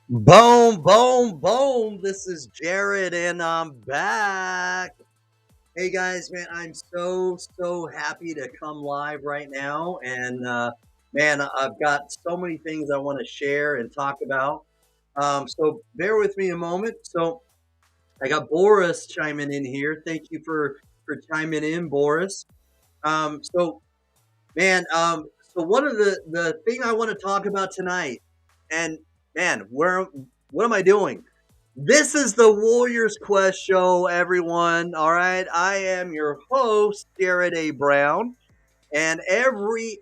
Boom, boom, boom. This is Jared, and I'm back. Hey guys, man, I'm so happy to come live right now. And man, I've got so many things I want to share and talk about. So bear with me a moment. So I got Boris chiming in here. Thank you for chiming in, Boris. So man, so one of the thing I want to talk about tonight, and man, where what am I doing? This is the Warriors Quest show, everyone. All right, I am your host, Jared A. Brown, and every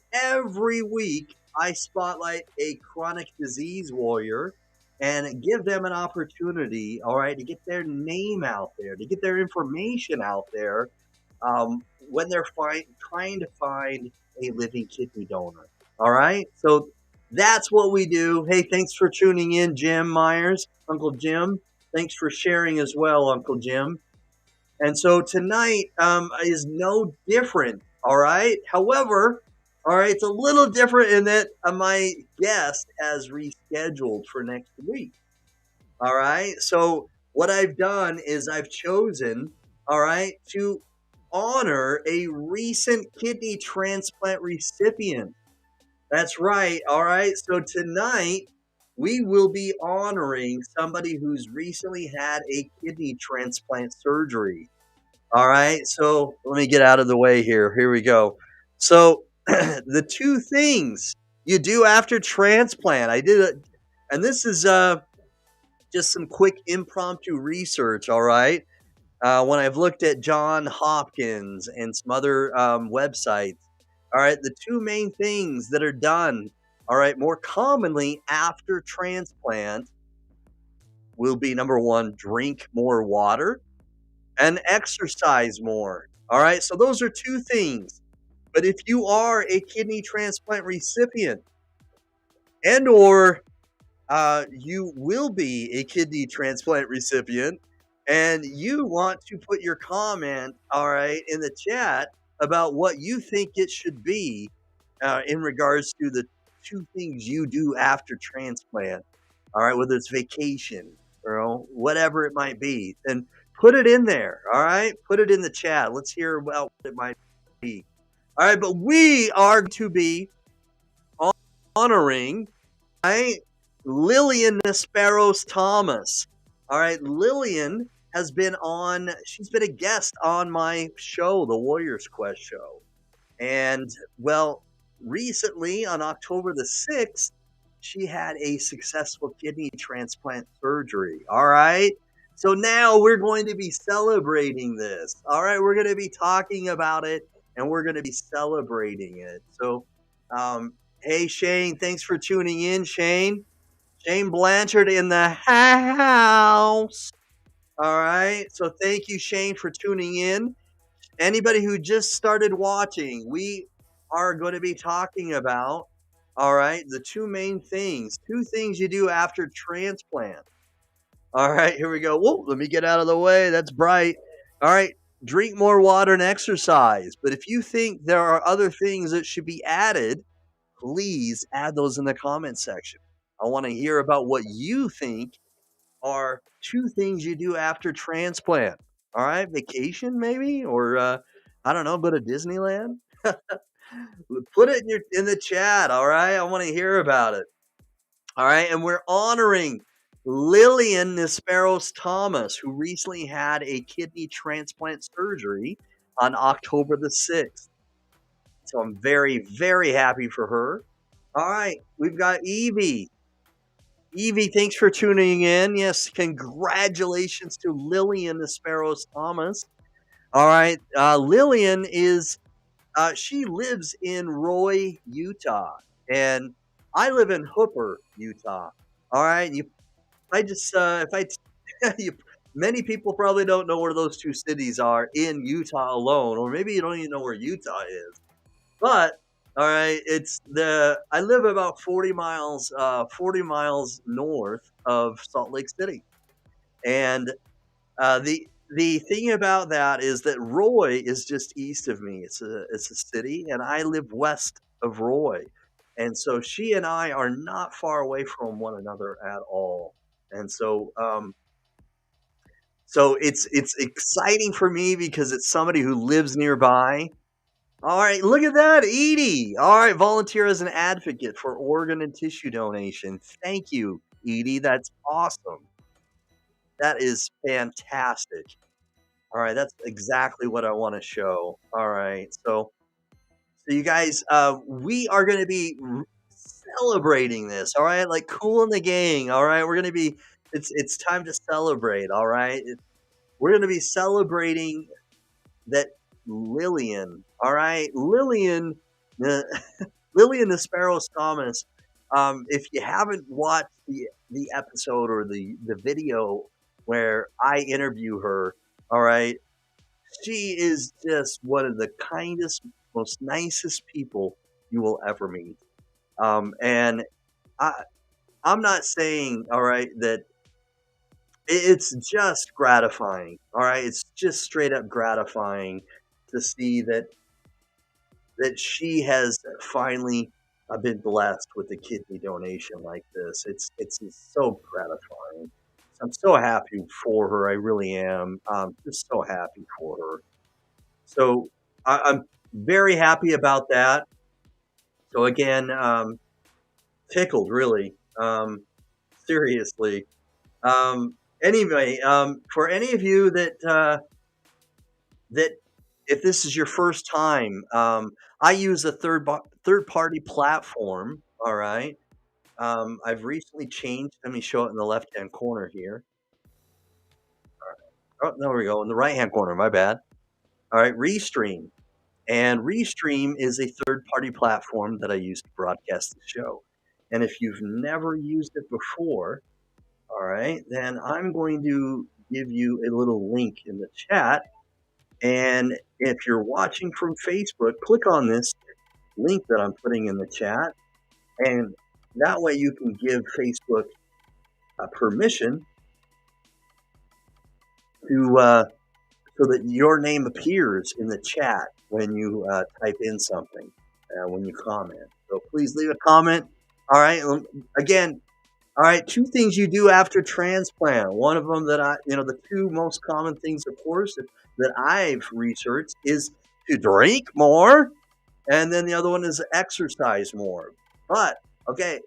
week I spotlight a chronic disease warrior and give them an opportunity, all right, to get their name out there, to get their information out there when they're trying to find a living kidney donor. All right, so that's what we do. Hey, thanks for tuning in, Jim Myers, Uncle Jim. Thanks for sharing as well, Uncle Jim. And so tonight is no different. All right. However, all right, it's a little different in that my guest has rescheduled for next week. All right. So what I've done is I've chosen, all right, to honor a recent kidney transplant recipient. That's right. All right. So tonight we will be honoring somebody who's recently had a kidney transplant surgery. All right. So let me get out of the way here. Here we go. So the two things you do after transplant, I did it, and this is just some quick impromptu research. All right. When I've looked at John Hopkins and some other websites, all right, the two main things that are done, all right, more commonly after transplant will be number one, drink more water and exercise more. All right, so those are two things. But if you are a kidney transplant recipient and or you will be a kidney transplant recipient and you want to put your comment, all right, in the chat about what you think it should be in regards to the two things you do after transplant, all right, whether it's vacation or whatever it might be, then put it in there, all right? Put it in the chat. Let's hear about what it might be. All right, but we are to be honoring, right, Lilian Nisperos Thomas. All right, Lilian has been on, she's been a guest on my show, the Warriors Quest show. And, well, recently on October the 6th, she had a successful kidney transplant surgery. All right. So now we're going to be celebrating this. All right. We're going to be talking about it and we're going to be celebrating it. So, hey, Shane, thanks for tuning in, Shane. Shane Blanchard in the house. All right. So thank you, Shane, for tuning in. Anybody who just started watching, we are going to be talking about, all right, the two main things, two things you do after transplant. All right, here we go. Whoa, let me get out of the way. That's bright. All right, drink more water and exercise. But if you think there are other things that should be added, please add those in the comment section. I want to hear about what you think are two things you do after transplant. All right, vacation maybe, or I don't know, go to Disneyland. Put it in the chat. All right, I want to hear about it. All right, and we're honoring Lilian Nisperos Thomas, who recently had a kidney transplant surgery on October the 6th. So I'm very happy for her. All right, we've got Evie. Evie, thanks for tuning in. Yes, congratulations to Lilian Nisperos Thomas. All right, Lilian is she lives in Roy, Utah, and I live in Hooper, Utah. All right, I just if I you, many people probably don't know where those two cities are in Utah alone, or maybe you don't even know where Utah is. But all right, I live about 40 miles north of Salt Lake City, and the thing about that is that Roy is just east of me. It's a city, and I live west of Roy. And so she and I are not far away from one another at all. And so it's exciting for me because it's somebody who lives nearby. All right, look at that, Edie. All right, volunteer as an advocate for organ and tissue donation. Thank you, Edie. That's awesome. That is fantastic. All right, that's exactly what I want to show. All right, so you guys, we are going to be celebrating this. All right, like Cool in the Gang. All right, we're going to be. It's time to celebrate. All right, we're going to be celebrating that Lilian. All right, Lilian, Lilian Nisperos Thomas. If you haven't watched the episode or the video where I interview her, all right, she is just one of the kindest, most nicest people you will ever meet. And I, I'm not saying, all right, that it's just gratifying. All right, it's just straight up gratifying to see that she has finally been blessed with a kidney donation like this. It's so gratifying. I'm so happy for her. I really am. Just so happy for her. So I'm very happy about that. So again, tickled really. Seriously. Um, anyway, for any of you that if this is your first time, I use a third party platform. All right. I've recently changed. Let me show it in the left hand corner here. Oh, there we go. In the right hand corner. My bad. All right. Restream. And Restream is a third party platform that I use to broadcast the show. And if you've never used it before, all right, then I'm going to give you a little link in the chat. And if you're watching from Facebook, click on this link that I'm putting in the chat. And that way you can give Facebook permission to so that your name appears in the chat when you type in something, when you comment. So please leave a comment. All right. Again, all right. Two things you do after transplant. One of them that the two most common things, of course, that I've researched is to drink more. And then the other one is exercise more. But, okay,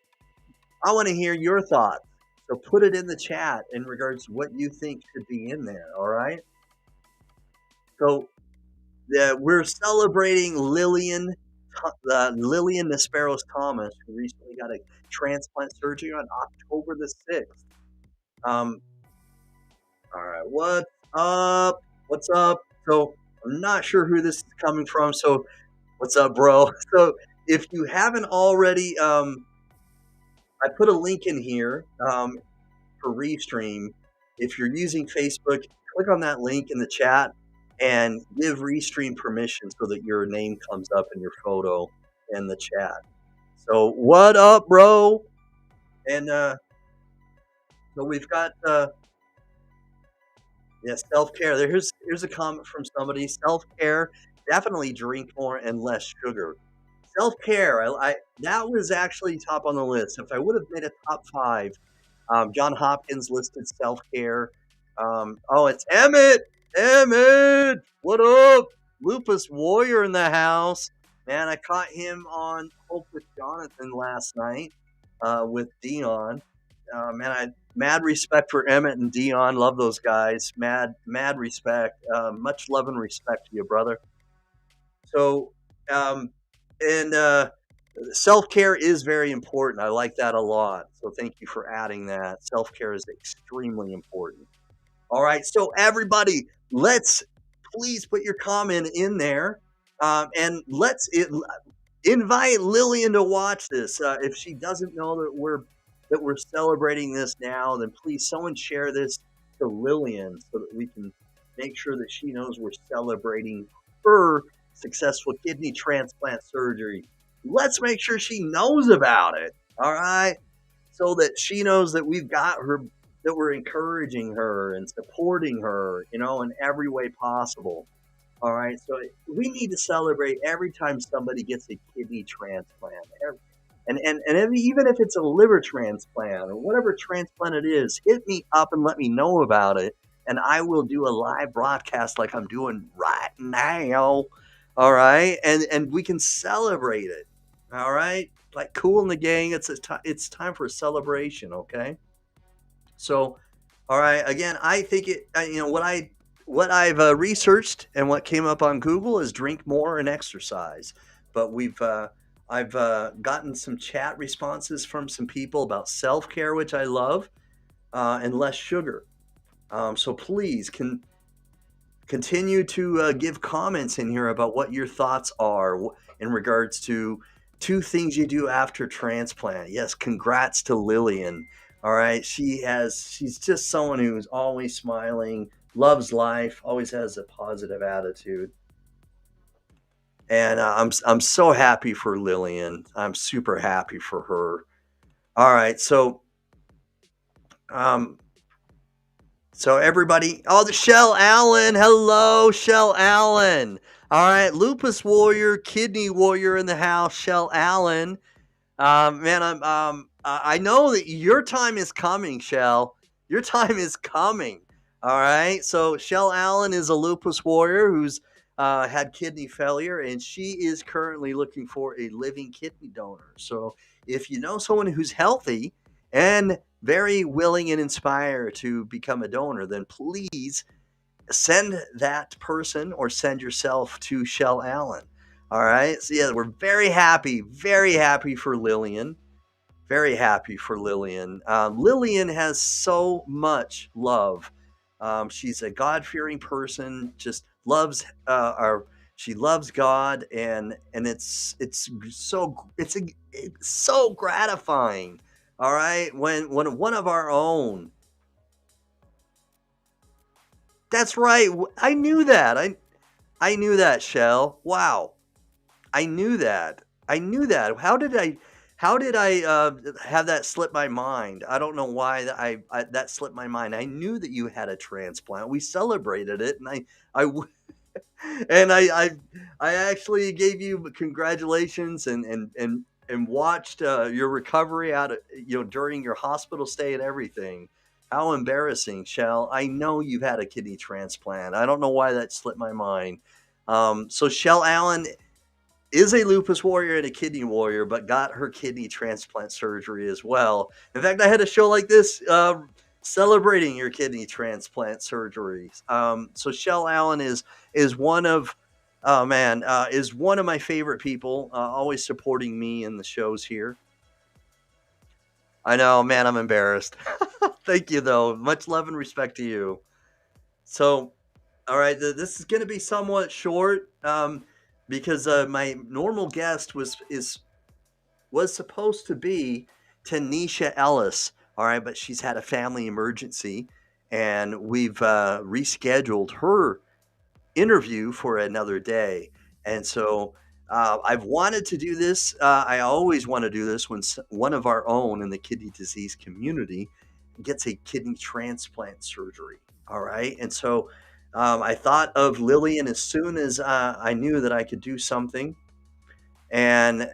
I want to hear your thoughts. So put it in the chat in regards to what you think should be in there. All right. So we're celebrating Lilian Nisperos Thomas, who recently got a transplant surgery on October the 6th. All right, what's up? What's up? So I'm not sure who this is coming from. So what's up, bro? So if you haven't already, I put a link in here for Restream. If you're using Facebook, click on that link in the chat and give Restream permission so that your name comes up in your photo in the chat. So what up, bro? And so we've got self-care. Here's a comment from somebody. Self-care, definitely drink more and less sugar. Self-care, I that was actually top on the list. If I would have made a top 5, John Hopkins listed self-care. Oh, it's Emmett. Emmett, what up? Lupus Warrior in the house. Man, I caught him on Hope with Jonathan last night with Dion. Mad respect for Emmett and Dion. Love those guys. Mad respect. Much love and respect to you, brother. So, and self-care is very important. I like that a lot. So thank you for adding that. Self-care is extremely important. All right. So everybody, let's please put your comment in there. And let's invite Lilian to watch this. If she doesn't know that we're celebrating this now, then please someone share this to Lilian so that we can make sure that she knows we're celebrating her successful kidney transplant surgery. Let's make sure she knows about it. All right. So that she knows that we've got her, that we're encouraging her and supporting her, in every way possible. All right. So we need to celebrate every time somebody gets a kidney transplant. And even if it's a liver transplant or whatever transplant it is, hit me up and let me know about it. And I will do a live broadcast like I'm doing right now. All right. And we can celebrate it. All right. Like Cool in the Gang. It's time for a celebration. Okay. So, all right. Again, I think what I've researched and what came up on Google is drink more and exercise. But I've gotten some chat responses from some people about self care, which I love, and less sugar. So please continue to give comments in here about what your thoughts are in regards to two things you do after transplant. Yes, congrats to Lilian. All right, she's just someone who's always smiling, loves life, always has a positive attitude. And I'm so happy for Lilian. I'm super happy for her. All right, um, so everybody, oh, the Shell Allen, hello, Shell Allen. All right, Lupus Warrior, Kidney Warrior in the house, Shell Allen. Man, I know that your time is coming, Shell. Your time is coming. All right. So Shell Allen is a lupus warrior who's had kidney failure, and she is currently looking for a living kidney donor. So if you know someone who's healthy and very willing and inspired to become a donor, then please send that person or send yourself to Shell Allen. All right. So yeah, we're very happy for Lilian. Very happy for Lilian. Lilian has so much love. She's a God-fearing person. Just loves she loves God, and it's so gratifying. All right, when one of our own. That's right. I knew that. I knew that, Shell. Wow. I knew that. I knew that. How did I have that slip my mind? I don't know why that slipped my mind. I knew that you had a transplant. We celebrated it, and I and I actually gave you congratulations and watched your recovery out of, during your hospital stay and everything. How embarrassing, Shell. I know you've had a kidney transplant. I don't know why that slipped my mind. So Shell Allen is a lupus warrior and a kidney warrior, but got her kidney transplant surgery as well. In fact, I had a show like this celebrating your kidney transplant surgery. So Shell Allen is one of oh man is one of my favorite people. Always supporting me in the shows here. I know, man. I'm embarrassed. Thank you, though. Much love and respect to you. So, all right, this is going to be somewhat short because my normal guest was supposed to be Tanisha Ellis. All right, but she's had a family emergency, and we've rescheduled her interview for another day. And so I've wanted to do this. I always want to do this when one of our own in the kidney disease community gets a kidney transplant surgery. All right. And so I thought of Lillian as soon as I knew that I could do something. And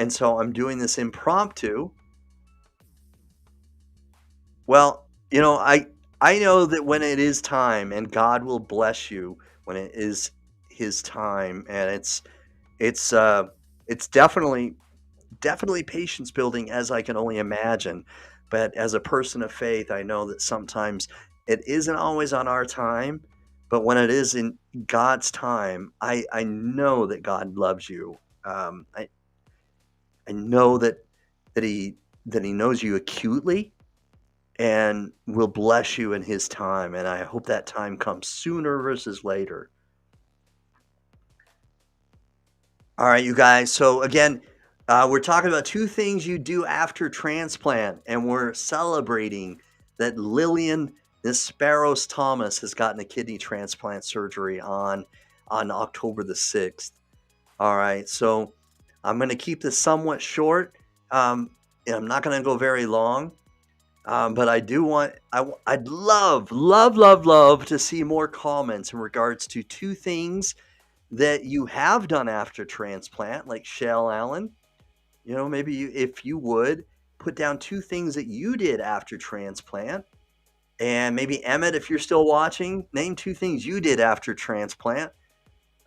so I'm doing this impromptu. Well, I know that when it is time, and God will bless you when it is His time, and it's definitely patience building as I can only imagine. But as a person of faith, I know that sometimes it isn't always on our time, but when it is in God's time, I know that God loves you. I know that He knows you acutely and will bless you in His time. And I hope that time comes sooner versus later. All right, you guys. So again, we're talking about two things you do after transplant, and we're celebrating that Lilian Nisperos Thomas has gotten a kidney transplant surgery on October the 6th. All right, so I'm going to keep this somewhat short. And I'm not going to go very long. But I do I'd love to see more comments in regards to two things that you have done after transplant, like Shell Allen. maybe if you would put down 2 things that you did after transplant. And maybe Emmett, if you're still watching, name 2 things you did after transplant.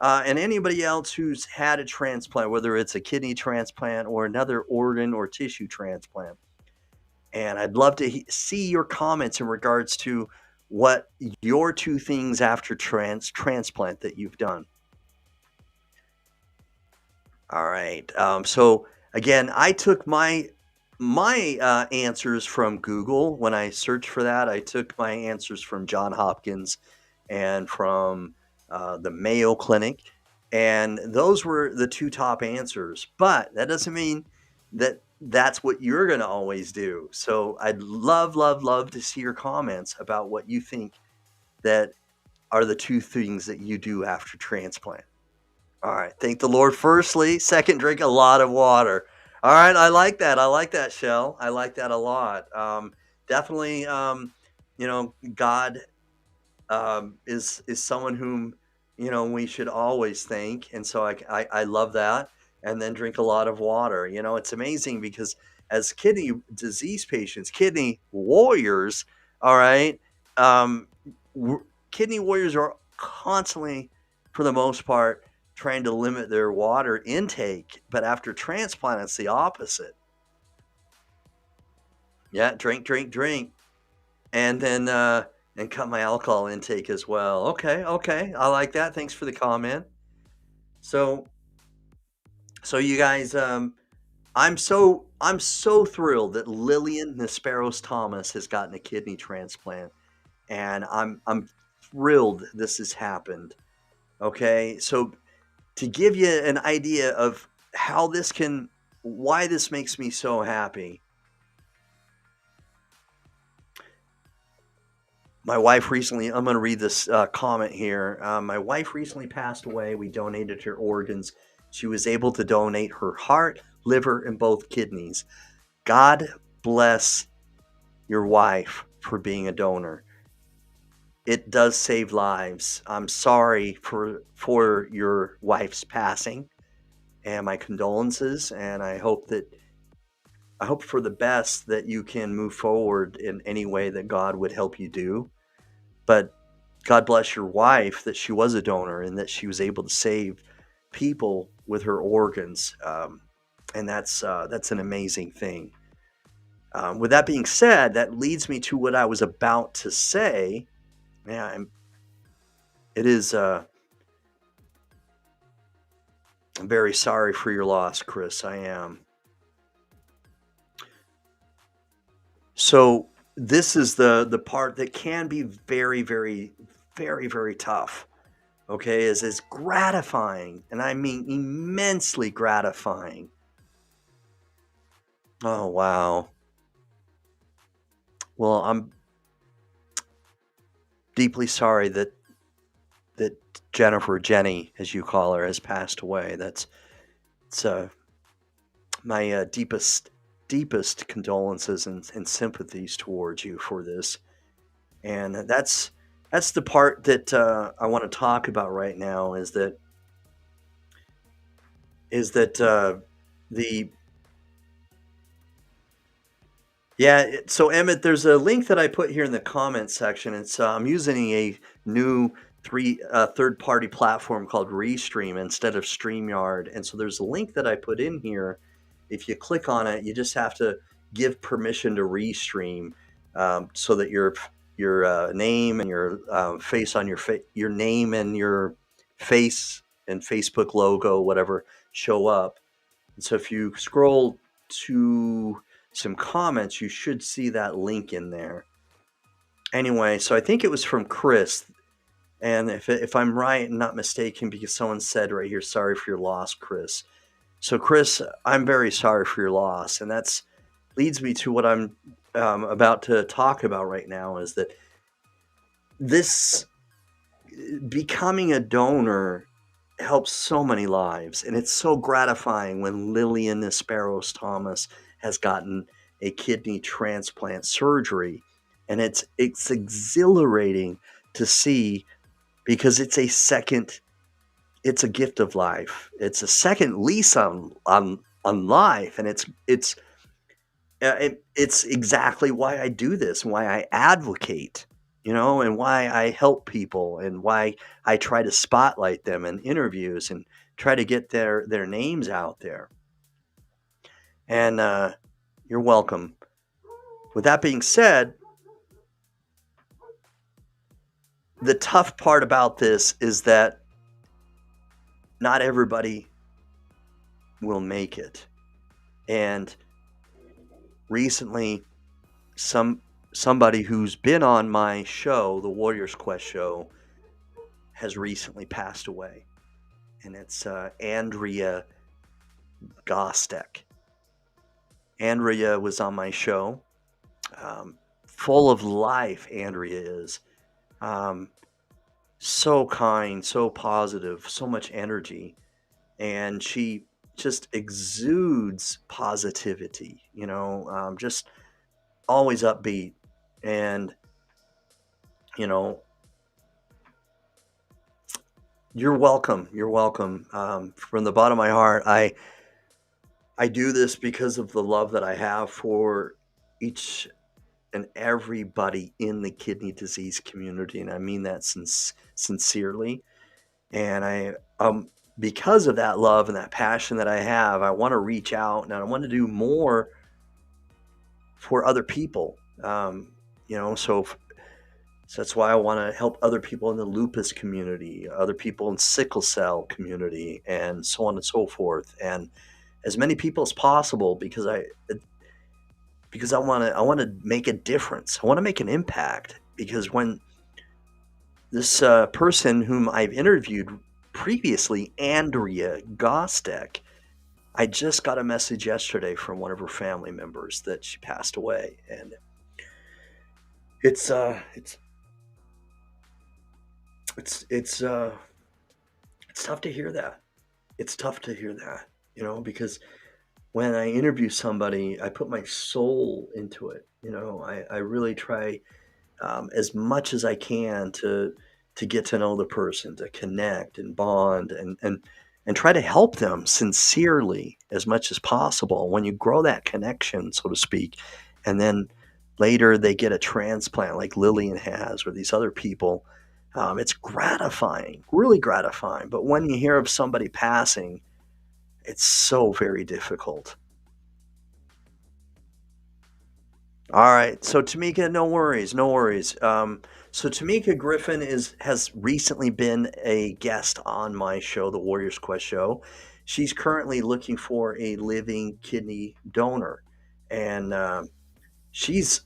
And anybody else who's had a transplant, whether it's a kidney transplant or another organ or tissue transplant. And I'd love to see your comments in regards to what your 2 things after transplant that you've done. All right. So again, I took my answers from Google. When I searched for that, I took my answers from John Hopkins and from the Mayo Clinic, and those were the 2 top answers. But that doesn't mean that that's what you're going to always do. So I'd love, love, love to see your comments about what you think that are the 2 things that you do after transplant. All right. Thank the Lord firstly. Second, drink a lot of water. All right. I like that. I like that, Shell. I like that a lot. Definitely, God is someone whom we should always thank, and so I love that. And then drink a lot of water. It's amazing because as kidney disease patients, kidney warriors, all right, um, kidney warriors are constantly, for the most part, trying to limit their water intake, but after transplant, it's the opposite. Yeah, drink, drink, drink, and then and cut my alcohol intake as well. Okay, okay, I like that. Thanks for the comment. So, so you guys, I'm so thrilled that Lilian Nisperos Thomas has gotten a kidney transplant, and I'm thrilled this has happened. Okay, so to give you an idea of how why this makes me so happy. My wife recently, I'm going to read this comment here. My wife recently passed away. We donated her organs. She was able to donate her heart, liver, and both kidneys. God bless your wife for being a donor. It does save lives. I'm sorry for your wife's passing, and my condolences. And I hope for the best that you can move forward in any way that God would help you do. But God bless your wife that she was a donor and that she was able to save people with her organs. And that's an amazing thing. With that being said, that leads me to what I was about to say. Yeah, it is. I'm very sorry for your loss, Chris. I am. So this is the part that can be very, very, very, very tough. Okay, is gratifying, and I mean immensely gratifying. Oh wow. Well, I'm deeply sorry that Jenny, as you call her, has passed away. It's my deepest condolences and sympathies towards you for this. And that's the part that I want to talk about right now. Is that the yeah. So Emmett, there's a link that I put here in the comments section. It's I'm using a new third party platform called Restream instead of StreamYard, and so there's a link that I put in here. If you click on it, you just have to give permission to Restream, so that your name and your face on your name and your face and Facebook logo, whatever, show up. And so if you scroll to some comments, you should see that link in there. Anyway, so I think it was from Chris. And if I'm right and not mistaken, because someone said right here, sorry for your loss, Chris. So Chris, I'm very sorry for your loss. And that's leads me to what I'm about to talk about right now, is that this becoming a donor helps so many lives. And it's so gratifying when Lilian Nisperos Thomas has gotten a kidney transplant surgery. And it's exhilarating to see, because it's a gift of life. It's a second lease on on life, and it's exactly why I do this, and why I advocate, and why I help people, and why I try to spotlight them in interviews and try to get their names out there. And you're welcome. With that being said, the tough part about this is that not everybody will make it. And recently, somebody who's been on my show, the Warriors Quest show, has recently passed away, and it's Andrea Gostek. Andrea was on my show. Full of life, Andrea is. So kind, so positive, so much energy, and she just exudes positivity. Just always upbeat, and you know you're welcome. You're welcome. From the bottom of my heart, I do this because of the love that I have for each and everybody in the kidney disease community, and I mean that sincerely. And because of that love and that passion that I have, I want to reach out and I want to do more for other people. So that's why I want to help other people in the lupus community, other people in sickle cell community, and so on and so forth, and as many people as possible, because I want to make a difference. I want to make an impact, because when this person whom I've interviewed previously, Andrea Gostek, I just got a message yesterday from one of her family members that she passed away, and it's tough to hear that. It's tough to hear that, because when I interview somebody, I put my soul into it. I really try as much as I can to get to know the person, to connect and bond, and try to help them sincerely as much as possible. When you grow that connection, so to speak, and then later they get a transplant like Lilian has, or these other people, it's gratifying, really gratifying. But when you hear of somebody passing, it's so very difficult. All right. So Tamika, no worries, no worries. So Tamika Griffin has recently been a guest on my show, the Warriors Quest show. She's currently looking for a living kidney donor, and she's,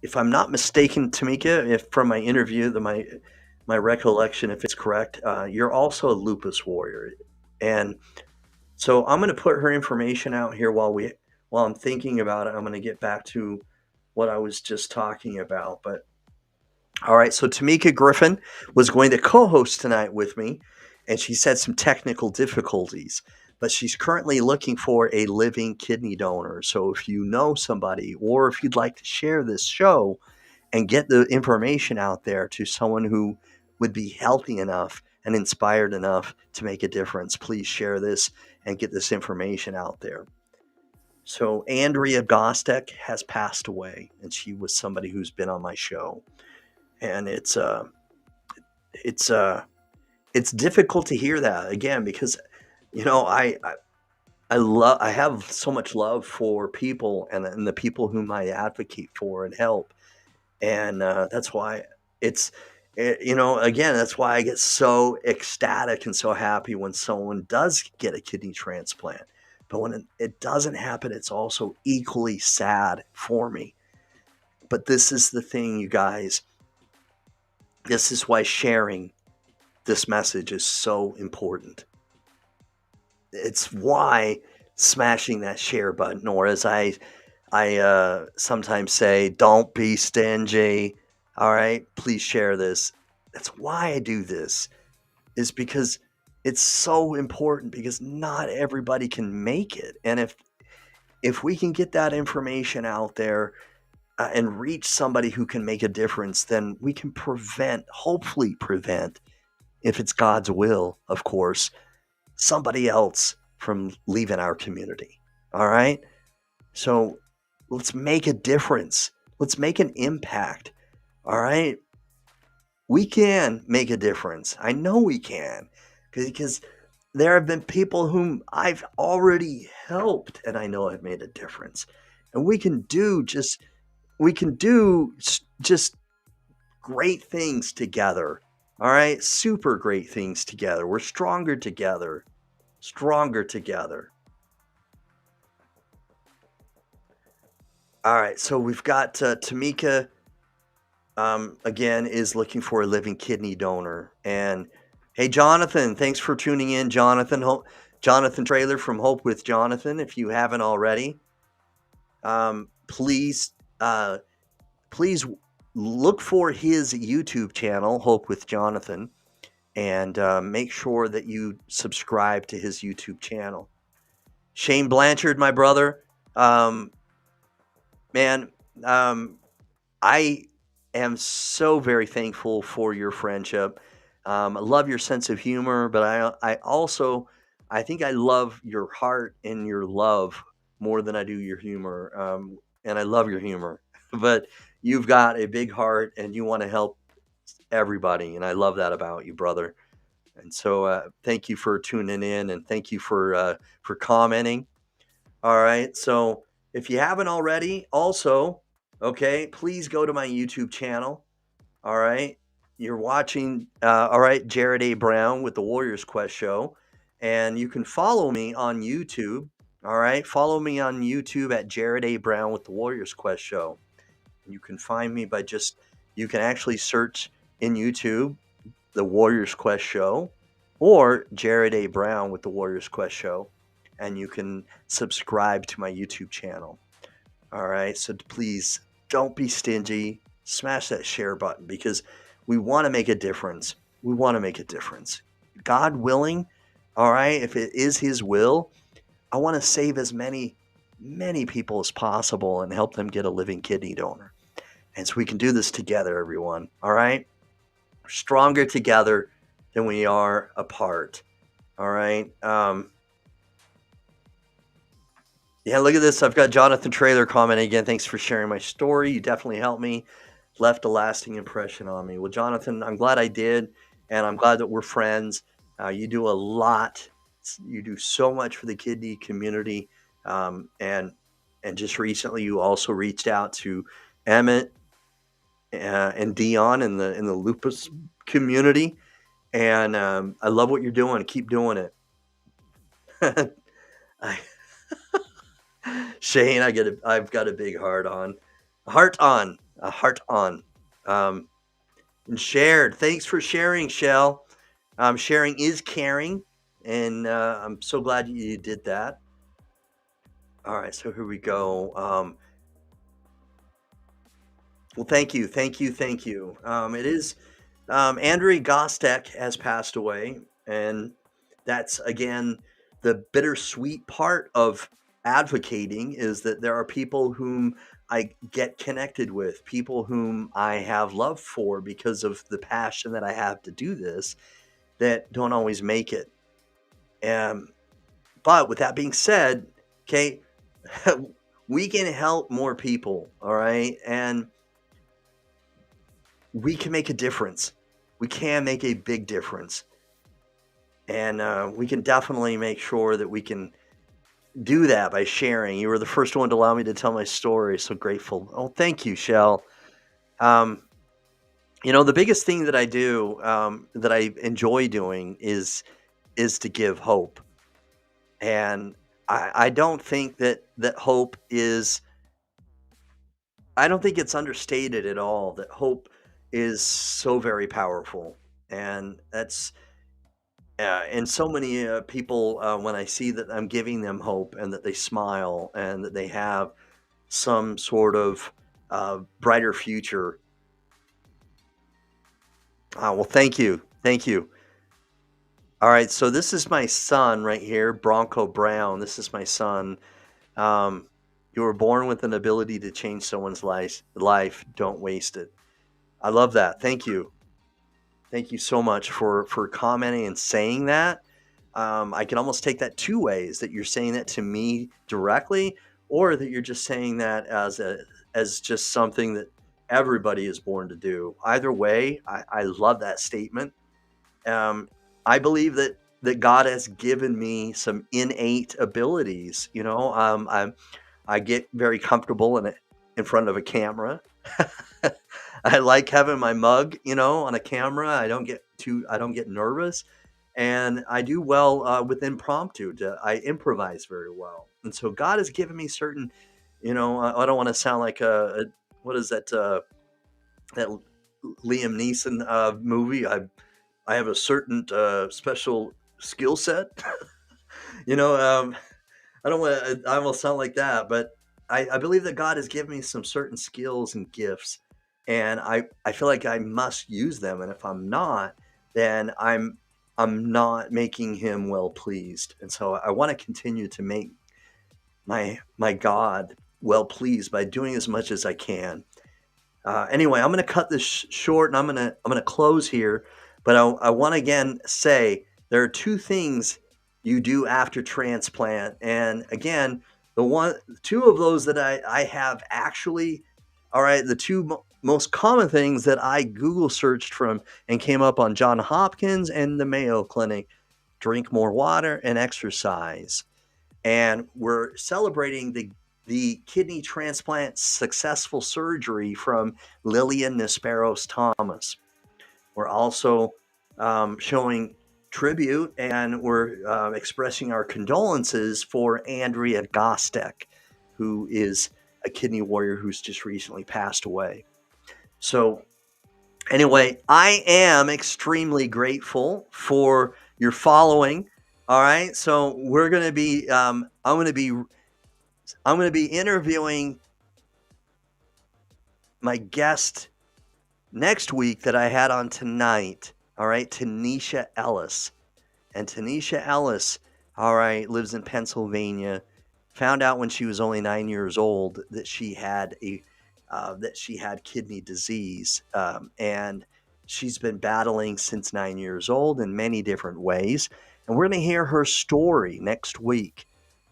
if I'm not mistaken, Tamika, if from my interview, my recollection, if it's correct, you're also a lupus warrior, and so I'm going to put her information out here while I'm thinking about it. I'm going to get back to what I was just talking about. But all right, so Tamika Griffin was going to co-host tonight with me, and she's had some technical difficulties, but she's currently looking for a living kidney donor. So if you know somebody, or if you'd like to share this show and get the information out there to someone who would be healthy enough and inspired enough to make a difference, please share this and get this information out there. So Andrea Gostek has passed away, and she was somebody who's been on my show, and it's it's difficult to hear that again, because I have so much love for people, and the people whom I advocate for and help, and that's why again, that's why I get so ecstatic and so happy when someone does get a kidney transplant. But when it doesn't happen, it's also equally sad for me. But this is the thing, you guys. This is why sharing this message is so important. It's why smashing that share button, or as I sometimes say, don't be stingy. All right, please share this. That's why I do this, is because it's so important, because not everybody can make it. And if we can get that information out there and reach somebody who can make a difference, then we can hopefully prevent, if it's God's will, of course, somebody else from leaving our community. All right. So let's make a difference. Let's make an impact. All right. We can make a difference. I know we can, because there have been people whom I've already helped and I know have made a difference. And we can do just great things together. All right. Super great things together. We're stronger together. Stronger together. All right. So we've got Tamika, again, is looking for a living kidney donor. And hey, Jonathan, thanks for tuning in. Jonathan Trailer from Hope with Jonathan. If you haven't already, please please look for his YouTube channel, Hope with Jonathan, and make sure that you subscribe to his YouTube channel. Shane Blanchard, my brother, man, I am so very thankful for your friendship. I love your sense of humor, but I think I love your heart and your love more than I do your humor. And I love your humor, but you've got a big heart and you want to help everybody, and I love that about you, brother. And so, thank you for tuning in, and thank you for commenting. All right, so if you haven't already, also, okay, please go to my YouTube channel. All right, you're watching. All right, Jared A. Brown with the Warriors Quest Show, and you can follow me on YouTube. All right, follow me on YouTube at Jared A. Brown with the Warriors Quest Show. You can find me by you can actually search in YouTube the Warriors Quest Show or Jared A. Brown with the Warriors Quest Show, and you can subscribe to my YouTube channel. All right, so please don't be stingy. Smash that share button, because we want to make a difference. We want to make a difference. God willing, all right, if it is His will, I want to save as many people as possible and help them get a living kidney donor. And so we can do this together, everyone. All right? We're stronger together than we are apart. All right? Yeah, look at this. I've got Jonathan Trailer commenting again. Thanks for sharing my story. You definitely helped me, left a lasting impression on me. Well, Jonathan, I'm glad I did, and I'm glad that we're friends. You do a lot. You do so much for the kidney community, and just recently you also reached out to Emmett and Dion in the lupus community, and I love what you're doing. Keep doing it. I, Shane, I've got a big heart on, a heart on, and shared. Thanks for sharing, Shell. Sharing is caring, and I'm so glad you did that. All right, so here we go. Well, thank you. It is Andrei Gostek has passed away, and that's again the bittersweet part of advocating, is that there are people whom I get connected with, people whom I have love for because of the passion that I have to do this, that don't always make it. But with that being said, okay, we can help more people, all right? And we can make a difference. We can make a big difference. And we can definitely make sure that we can do that by sharing. You were the first one to allow me to tell my story. So grateful. Oh, thank you, Shell. The biggest thing that I do, that I enjoy doing, is to give hope. And I don't think that hope is, I don't think it's understated at all, that hope is so very powerful. And that's, and so many people, when I see that I'm giving them hope and that they smile and that they have some sort of brighter future. Well, thank you. All right, so this is my son right here, Bronco Brown. This is my son. You were born with an ability to change someone's life. Don't waste it. I love that. Thank you so much for commenting and saying that. I can almost take that two ways, that you're saying that to me directly, or that you're just saying that as just something that everybody is born to do. Either way, I love that statement. Um, I believe that God has given me some innate abilities. I get very comfortable in front of a camera. I like having my mug, on a camera. I don't get nervous, and I do well with impromptu. I improvise very well, and so God has given me certain, I don't want to sound like what is that Liam Neeson movie? I have a certain special skill set. you know, um, I don't want to. I almost sound like that, but I believe that God has given me some certain skills and gifts, and I feel like I must use them. And if I'm not, then I'm not making Him well pleased. And so I want to continue to make my God well pleased by doing as much as I can. Anyway, I'm going to cut this short, and I'm gonna close here. But I want to again say there are two things you do after transplant, and again, two of those that I have actually. All right, the two most common things that I Google searched from and came up on John Hopkins and the Mayo Clinic: drink more water and exercise. And we're celebrating the kidney transplant successful surgery from Lilian Nisperos Thomas. We're also showing tribute, and we're expressing our condolences for Andrea Gostek, who is a kidney warrior who's just recently passed away. So anyway, I am extremely grateful for your following. All right, so we're going to be I'm going to be interviewing my guest next week that I had on tonight. All right, Tanisha Ellis. And Tanisha Ellis, all right, lives in Pennsylvania. Found out when she was only 9 years old that she had kidney disease, and she's been battling since 9 years old in many different ways. And we're going to hear her story next week.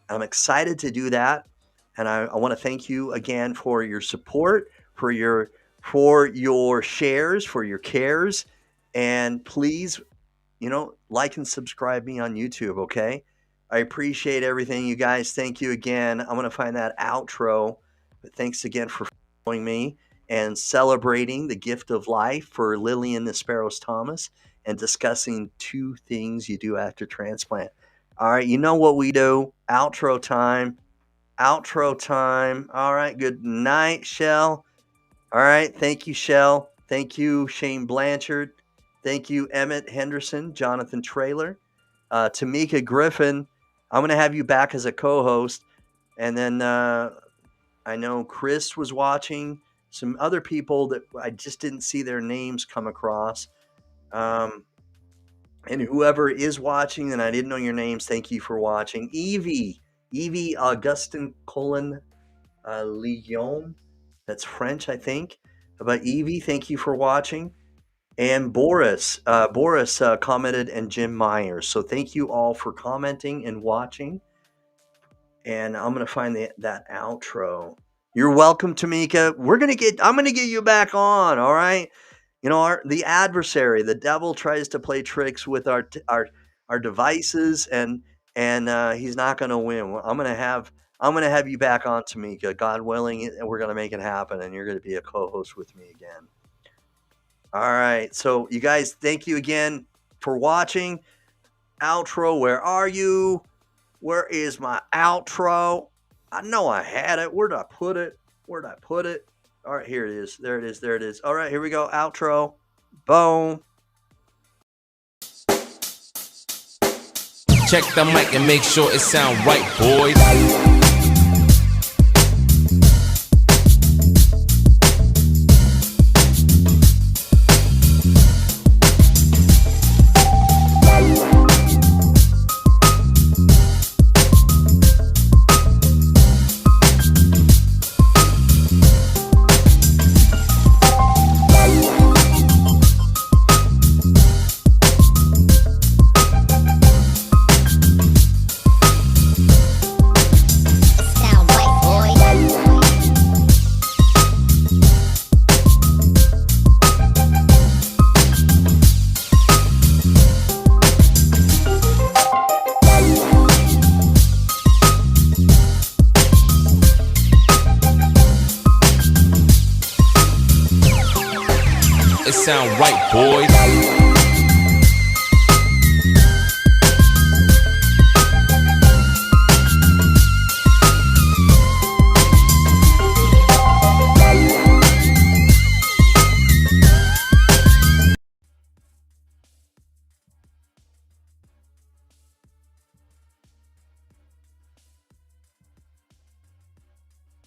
I'm excited to do that, and I want to thank you again for your support, for your shares, for your cares, and please, like and subscribe me on YouTube. Okay, I appreciate everything, you guys. Thank you again. I'm going to find that outro, but thanks again for following me and celebrating the gift of life for Lilian Nisperos Thomas and discussing two things you do after transplant. All right, you know what we do. Outro time. All right, good night, Shell. All right, thank you, Shell. Thank you, Shane Blanchard. Thank you, Emmett Henderson, Jonathan Traylor, Tamika Griffin. I'm going to have you back as a co-host. And then I know Chris was watching. Some other people that I just didn't see their names come across. And whoever is watching and I didn't know your names, thank you for watching. Evie Augustin Colin Lyon. That's French, I think. But Evie, thank you for watching. And Boris commented, and Jim Myers. So thank you all for commenting and watching. And I'm going to find that outro. You're welcome, Tamika. I'm going to get you back on, all right? The adversary, the devil, tries to play tricks with our devices, and he's not going to win. I'm going to have you back on, Tamika, God willing, and we're going to make it happen, and you're going to be a co-host with me again. All right, so you guys, thank you again for watching. Outro, where are you? Where is my outro? I know I had it. Where'd I put it? All right, here it is. There it is. All right, here we go. Outro. Boom. Check the mic and make sure it sound right, boys. it sound right, boys.